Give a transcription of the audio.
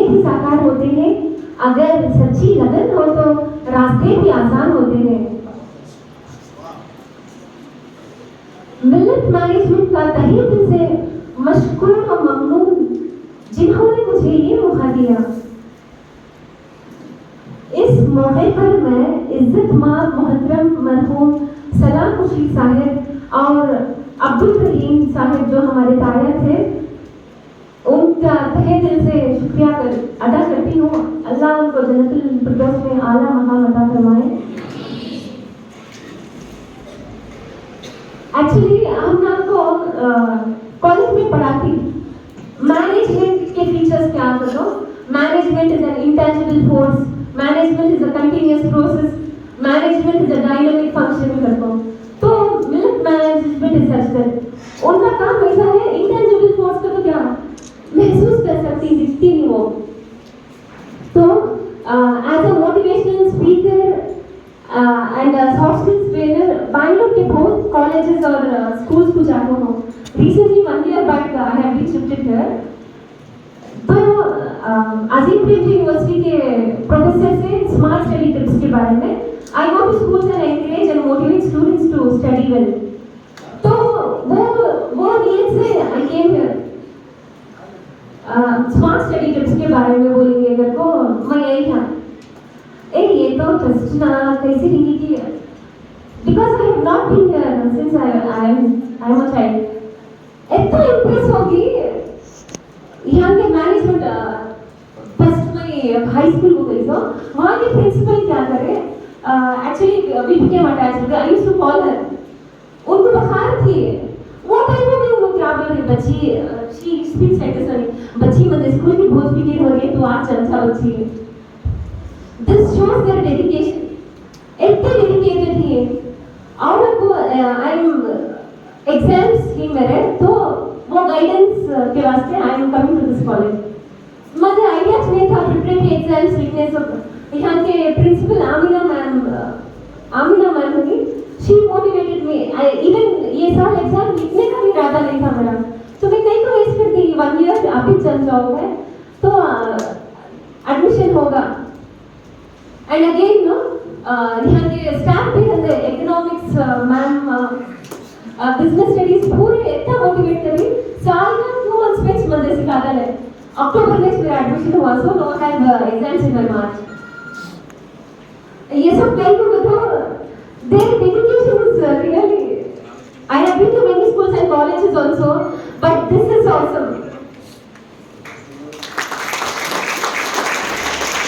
सपने भी साकार होते हैं, अगर सच्ची लगन हो तो रास्ते भी आसान होते हैं। मिल्लत मैनेजमेंट का तहे दिल से मशकूर व ममनून जिन्होंने मुझे ये मौका दिया। इस मौके पर मैं इज्जतमाब मोहतरम मरहूम सलाम मुशीद साहिब और अब्दुल रहीम साहिब जो हमारे ताया थे, उनका तहे दिल से शुक्रिया अदा करती हूँ। अल्लाह उनको जन्नतुल फिरदौस में आला मकाम अता फरमाए। एक्चुअली हम आपको कॉलेज में पढ़ाती मैनेजमेंट के फीचर्स क्या करो। Management is an intangible force, management is a continuous process, management is a dynamic function करता हूँ। तो milk management is such that उनका काम ऐसा है, इंटेंजिबल फोर्स का तो क्या महसूस कर सकती, दिखती नहीं वो। तो as a motivational speaker and soft skills trainer, Bangalore के बहुत कॉलेजेस और स्कूल्स को जाता हूँ। Recently 1 year back I have been shifted here। तो अजीम प्रेमजी यूनिवर्सिटी के प्रोफेसर से स्मार्ट स्टडी टिप्स के बारे में I go to schools and encourage and motivate students to study well। तो वो नीयत से I came here। Smart study tips के बारे में बोलेंगे अगर को मैं यही था ये तो ट्रस्ट ना कैसे लिखी की है, because I have not been here since I am a child. इतना इंप्रेस होगी यहाँ के मैनेजमेंट। फर्स्ट मैं हाई स्कूल को गई तो वहाँ के प्रिंसिपल क्या करे, actually we became attached, I used to call her. उनको बुखार थी वो टाइम में उनको क्या बोल रही बच्ची, शी स्पीक्स लाइक दिस, बच्ची मतलब स्कूल की बहुत फिक्र हो रही है तो आज चलता बच्ची। This shows their dedication। इतने dedicated ही और आपको एग्जाम्स ही मेरे तो वो गाइडेंस के वास्ते I am coming to this college. मुझे आइडिया नहीं था प्रिपरेटरी एग्जाम्स लिखने से। यहाँ के प्रिंसिपल आमिना मैम होगी, शी मोटिवेटेड मी। इवन ये साल एग्जाम लिखने का भी इरादा नहीं था मेरा, तो मैं कहीं तो वेस्ट कर दी। 1 year आप ही चल जाओगे तो एडमिशन होगा। And again, no, यहाँ के स्टाफ भी हमारे इकोनॉमिक्स मैम, बिजनेस स्टडीज पूरे इतना मोटिवेट करी। साल का 2 months में मंदे सिखाता है। अक्टूबर में मेरा एडमिशन हुआ, so no I have exams in my March। ये सब कहीं को तो their dedication is really। I have been to many schools and colleges also, but this is awesome।